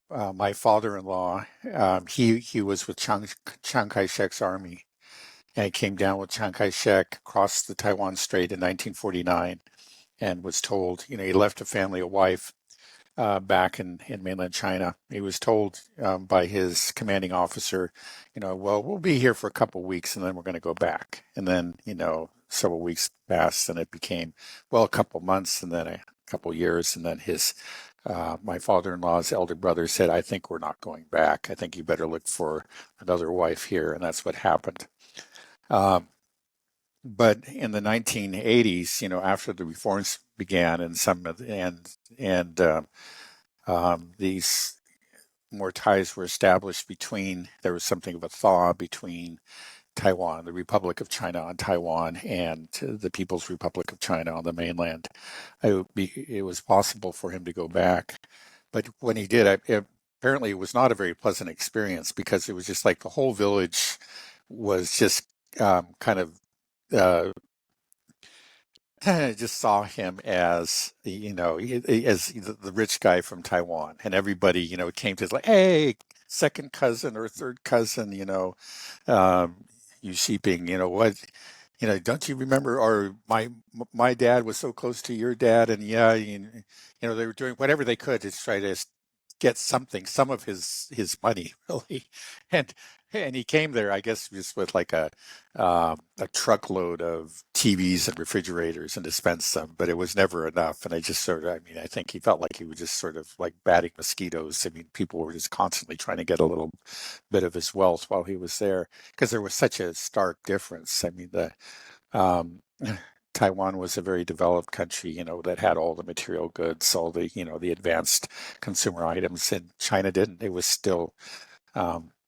my father-in-law, he was with Chiang Kai-shek's army, and he came down with Chiang Kai-shek across the Taiwan Strait in 1949, and was told, he left a family, a wife, back in mainland China. He was told by his commanding officer, well, we'll be here for a couple of weeks and then we're going to go back. And then, several weeks passed and it became, well, a couple months and then a couple years. And then my father-in-law's elder brother said, I think we're not going back. I think you better look for another wife here. And that's what happened. Um, but in the 1980s, after the reforms began and these more ties were established there was something of a thaw between Taiwan, the Republic of China on Taiwan, and the People's Republic of China on the mainland. It was possible for him to go back. But when he did, apparently it was not a very pleasant experience because it was just like the whole village was just kind of uh, just saw him as as the rich guy from Taiwan, and everybody came to like, hey, second cousin or third cousin, um, you sheeping, what, don't you remember? Or my dad was so close to your dad, and yeah, they were doing whatever they could to try to get some of his money, really, and and he came there, I guess, just with like a truckload of TVs and refrigerators and dispensed them, but it was never enough. And I just sort of, I mean, I think he felt like he was just sort of like batting mosquitoes. I mean, people were just constantly trying to get a little bit of his wealth while he was there because there was such a stark difference. I mean, the um, Taiwan was a very developed country, that had all the material goods, all the advanced consumer items, and China didn't. It was still,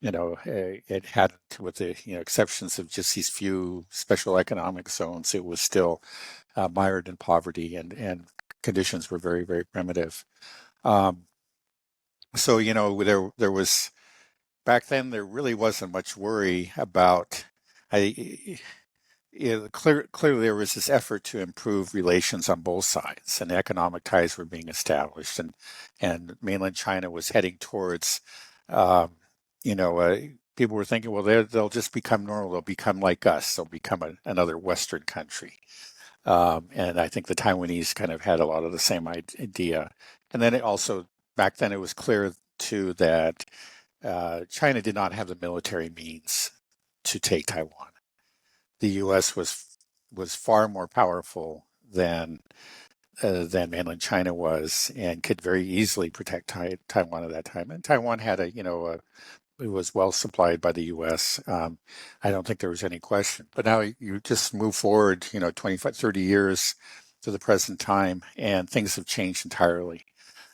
it had, with the exceptions of just these few special economic zones, it was still mired in poverty, and conditions were very, very primitive. Um, so there was back then there really wasn't much worry about. I Clearly there was this effort to improve relations on both sides, and economic ties were being established, and mainland China was heading towards, um, people were thinking, well, they'll just become normal, they'll become like us, they'll become another Western country, and I think the Taiwanese kind of had a lot of the same idea, and then it also back then it was clear too that China did not have the military means to take Taiwan. The U.S. was far more powerful than mainland China was, and could very easily protect Taiwan at that time. And Taiwan had it was well supplied by the U.S. I don't think there was any question. But now you just move forward, 25, 30 years to the present time, and things have changed entirely.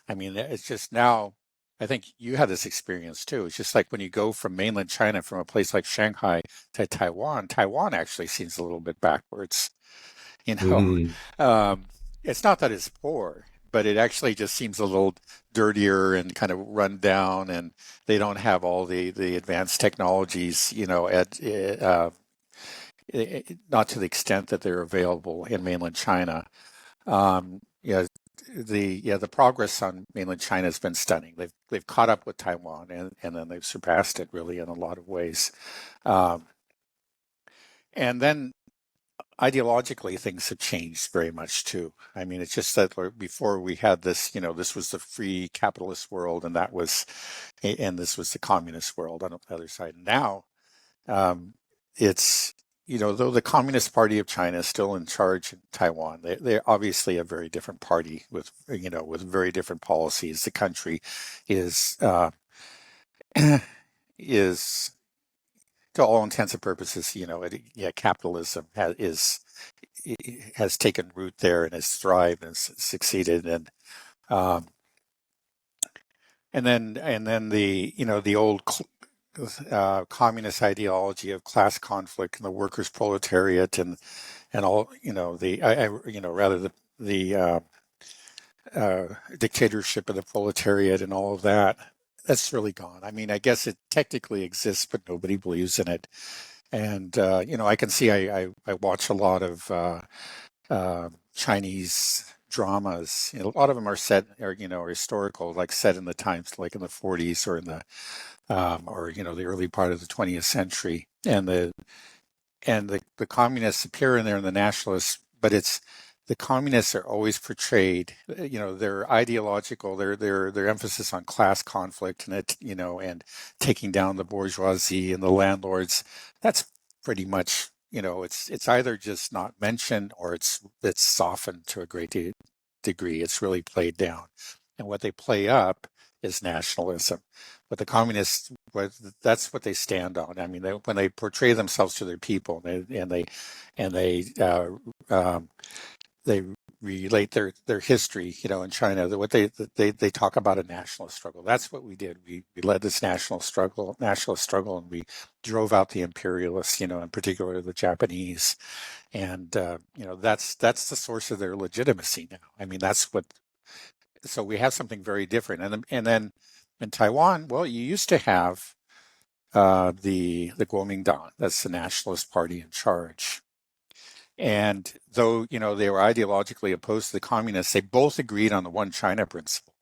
I mean, it's just now. I think you had this experience too. It's just like when you go from mainland China, from a place like Shanghai to Taiwan, Taiwan actually seems a little bit backwards. You know, Mm. um, it's not that it's poor, but it actually just seems a little dirtier and kind of run down, and they don't have all the advanced technologies, not to the extent that they're available in mainland China. Yeah, the progress on mainland China has been stunning. They've caught up with Taiwan, and then they've surpassed it really in a lot of ways. Um, and then ideologically, things have changed very much too. I mean, it's just that before we had this, this was the free capitalist world, and this was the communist world on the other side. Now, um, it's though the Communist Party of China is still in charge in Taiwan, they're obviously a very different party with with very different policies. The country is is to all intents and purposes, capitalism has taken root there and has thrived and succeeded, um, and then the old communist ideology of class conflict and the workers' proletariat and all the rather the dictatorship of the proletariat and all of that. That's really gone. I mean, I guess it technically exists, but nobody believes in it. And I can see I watch a lot of Chinese. dramas. You know, a lot of them are set, or or historical, like set in the times, like in the 40s or in the or the early part of the 20th century, and the communists appear in there and the nationalists, but it's the communists are always portrayed, their ideological, their emphasis on class conflict and and taking down the bourgeoisie and the landlords. That's pretty much, it's either just not mentioned or it's softened to a degree. It's really played down, and what they play up is nationalism. But the communists, that's what they stand on. I mean, when they portray themselves to their people, and they relate their history, in China. What they talk about a nationalist struggle. That's what we did. We led this nationalist struggle, and we drove out the imperialists, in particular the Japanese, and that's the source of their legitimacy now. I mean, that's what. So we have something very different, and then in Taiwan, well, you used to have the Kuomintang, that's the nationalist party in charge. And though, they were ideologically opposed to the communists, they both agreed on the one China principle.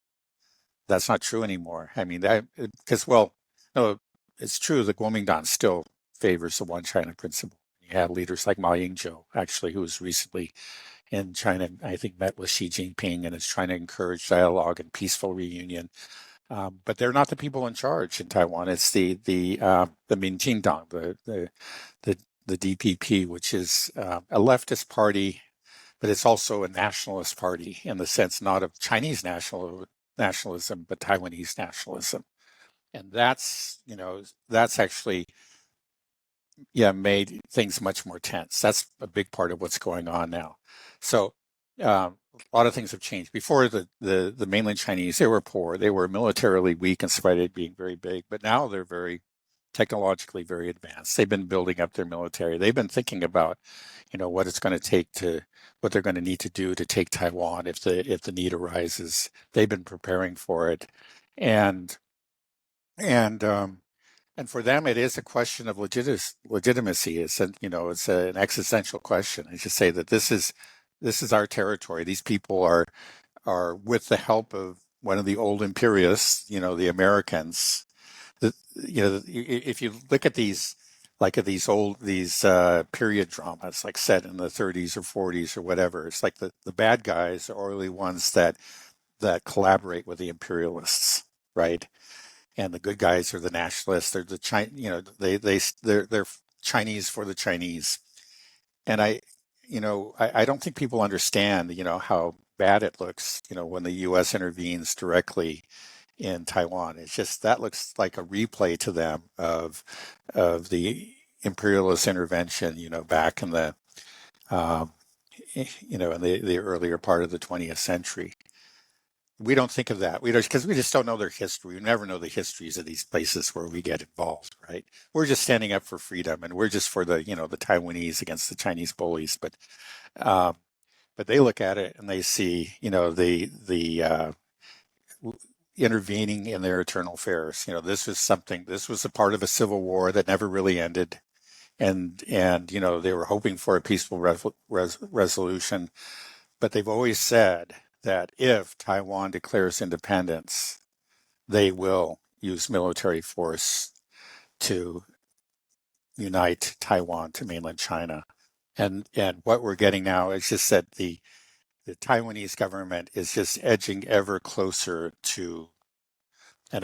That's not true anymore. I mean, because, well, no, it's true. The Kuomintang still favors the one China principle. You have leaders like Ma Ying-jeou, actually, who was recently in China, I think met with Xi Jinping and is trying to encourage dialogue and peaceful reunion. But they're not the people in charge in Taiwan. It's the Minjindang, the the DPP, which is a leftist party, but it's also a nationalist party in the sense not of Chinese nationalism, but Taiwanese nationalism. And that's actually, yeah, made things much more tense. That's a big part of what's going on now. So a lot of things have changed. Before, the mainland Chinese, they were poor, they were militarily weak in spite of being very big, but now they're very technologically very advanced. They've been building up their military. They've been thinking about, what it's going to take what they're going to need to do to take Taiwan if the need arises. They've been preparing for it, and and um, and for them, it is a question of legitimacy. It's an existential question. I just say that this is our territory. These people are with the help of one of the old imperialists, the Americans. If you look at these, like at these period dramas, like set in the 30s or 40s or whatever, it's like the bad guys are really ones that collaborate with the imperialists, right? And the good guys are the nationalists. They're the China, they're Chinese for the Chinese. And I don't think people understand, how bad it looks, when the U.S. intervenes directly in Taiwan. It's just that looks like a replay to them of the imperialist intervention, back in um, the earlier part of the 20th century. We don't think of that. We don't, because we just don't know their history. We never know the histories of these places where we get involved, right? We're just standing up for freedom, and we're just for the Taiwanese against the Chinese bullies. Um, but they look at it and they see, the intervening in their internal affairs. This was something. This was a part of a civil war that never really ended, and they were hoping for a peaceful resolution. But they've always said that if Taiwan declares independence, they will use military force to unite Taiwan to mainland China. And what we're getting now is just that the Taiwanese government is just edging ever closer to an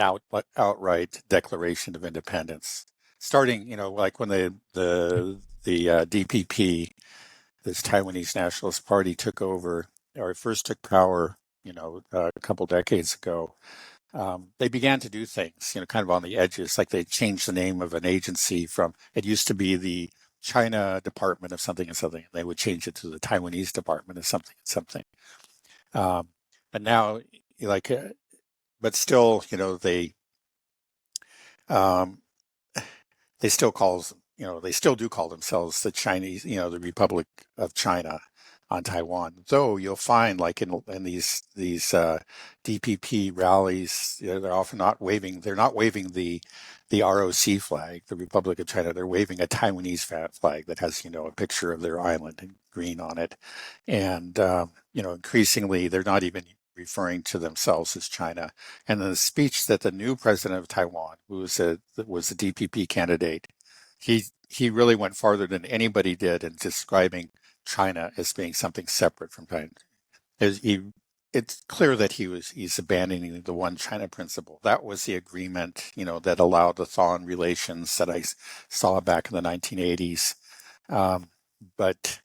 outright declaration of independence. Starting, like when the DPP, this Taiwanese Nationalist Party, took over or first took power, a couple decades ago. They began to do things, kind of on the edges, like they changed the name of an agency from, it used to be the China Department of something and something. They would change it to the Taiwanese Department of something and something. Um, and now, like, but still, um, they still calls, they still do call themselves the Chinese, the Republic of China. on Taiwan. Though you'll find, like in these DPP rallies, they're often not waving. They're not waving the ROC flag, the Republic of China. They're waving a Taiwanese flag that has a picture of their island in green on it, and increasingly they're not even referring to themselves as China. And the speech that the new president of Taiwan, who was a DPP candidate, he really went farther than anybody did in describing China as being something separate from China. He, it's clear that he's abandoning the one China principle. That was the agreement, that allowed the thaw-in relations that I saw back in the 1980s. But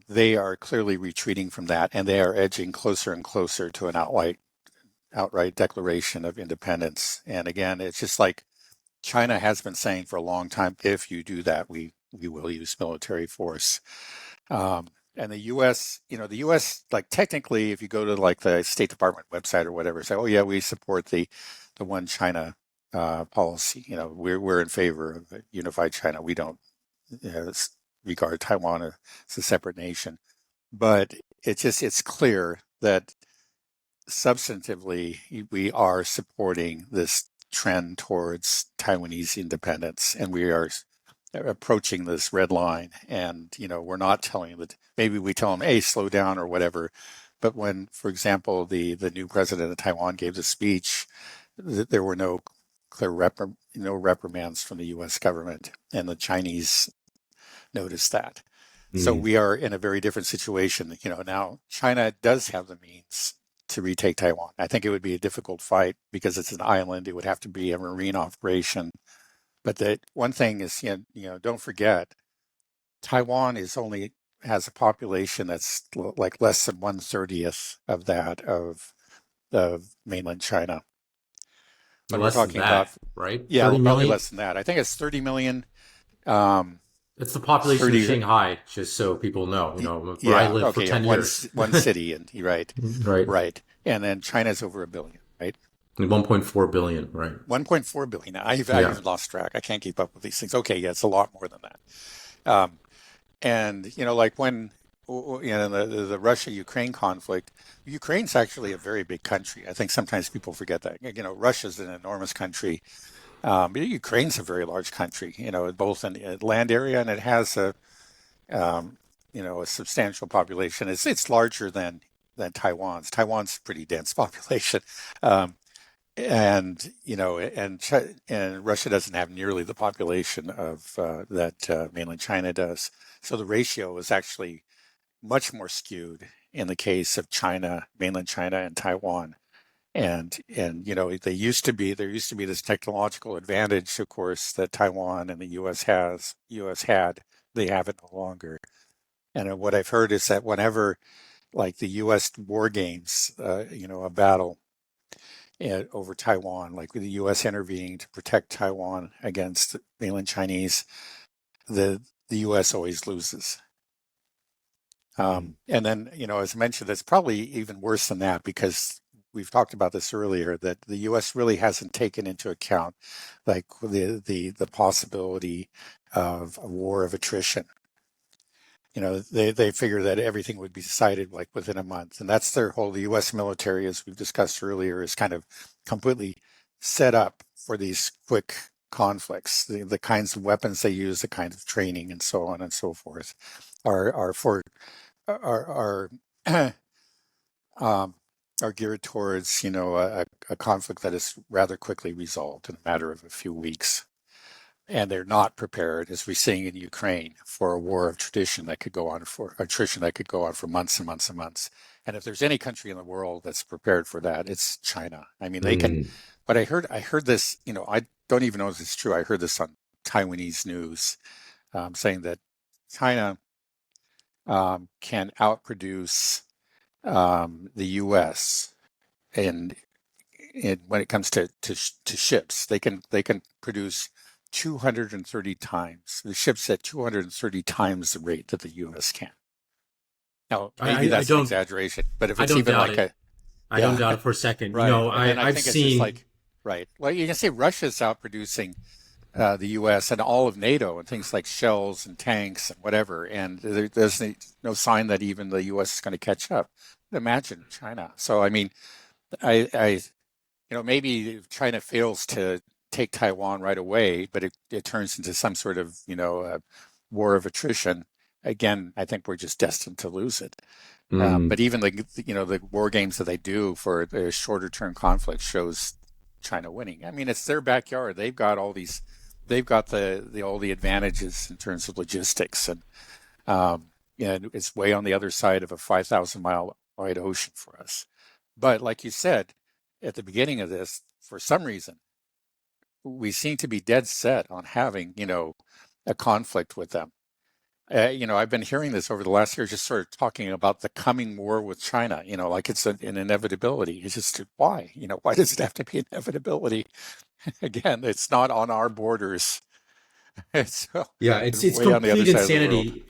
they are clearly retreating from that, and they are edging closer and closer to an outright declaration of independence. And again, it's just like China has been saying for a long time, if you do that, we will use military force. And the U.S., the U.S. like technically, if you go to like the State Department website or whatever, say, oh yeah, we support the one China policy. We're in favor of a unified China. We don't regard Taiwan as a separate nation. But it's clear that substantively we are supporting this trend towards Taiwanese independence, and we are approaching this red line. And we're not telling them that. Maybe we tell them, hey, slow down or whatever. But when, for example, the new president of Taiwan gave the speech, there were no clear no reprimands from the U.S. government, and the Chinese noticed that. So Mm. we are in a very different situation. Now China does have the means to retake Taiwan. I think it would be a difficult fight because it's an island. It would have to be a marine operation. But the one thing is, don't forget, Taiwan is only has a population that's like less than 1/30th of that of mainland China. When we're Less than talking about, that, right? yeah, 30 well, probably million? less than that. I think it's 30 million. Um, It's the population of 30, Shanghai, just so people know, where I yeah, lived for okay, yeah, 10 years. one city, and you're right, Right. right, and then China's over a billion, right? 1.4 billion, right? 1.4 billion. I've Yeah. even lost track. I can't keep up with these things. Okay, yeah, it's a lot more than that. Um, and like when the Russia-Ukraine conflict, Ukraine's actually a very big country. I think sometimes people forget that. Russia's an enormous country. But Ukraine's a very large country. Both in land area, and it has um, a substantial population. It's larger than Taiwan's. Taiwan's a pretty dense population. Um, and Russia doesn't have nearly the population of that mainland China does. So the ratio is actually much more skewed in the case of China, mainland China, and Taiwan. And there used to be this technological advantage, of course, that Taiwan and the U.S. had. They have it no longer. And what I've heard is that whenever like the U.S. war games, a battle over Taiwan, like with the U.S. intervening to protect Taiwan against mainland Chinese, the U.S. always loses. Mm. And then, as I mentioned, it's probably even worse than that because we've talked about this earlier that the U.S. really hasn't taken into account like the possibility of a war of attrition. They figure that everything would be decided like within a month, and that's their whole. The U.S. military, as we've discussed earlier, is kind of completely set up for these quick conflicts. The kinds of weapons they use, the kind of training, and so on and so forth, are for are um, are geared towards a conflict that is rather quickly resolved in a matter of a few weeks. And they're not prepared, as we're seeing in Ukraine, for a war of attrition that could go on for months and months and months. And if there's any country in the world that's prepared for that, it's China. I mean, they can. Mm. But I heard this. I don't even know if it's true. I heard this on Taiwanese news saying that China can outproduce the U.S. and when it comes to ships, they can produce 230 times the ships at 230 times the rate that the U.S. can. Now, maybe I that's an don't exaggeration, but if I it's don't even doubt like it. a I don't yeah, doubt it for a second. right, and then I I've think it's just seen like right. Well, you can say Russia's outproducing. the U.S. and all of NATO and things like shells and tanks and whatever. And there's no sign that even the U.S. is going to catch up. Imagine China. So, I mean, I maybe if China fails to take Taiwan right away, but it turns into some sort of, war of attrition. Again, I think we're just destined to lose it. Mm. But even the war games that they do for the shorter term conflict shows China winning. I mean, it's their backyard. They've got the all the advantages in terms of logistics, and it's way on the other side of a 5,000 mile wide ocean for us. But like you said at the beginning of this, for some reason, we seem to be dead set on having, a conflict with them. I've been hearing this over the last year, just sort of talking about the coming war with China, like it's an inevitability. It's just why, why does it have to be an inevitability? Again, it's not on our borders. It's Yeah, it's way on the other complete side of the world. insanity.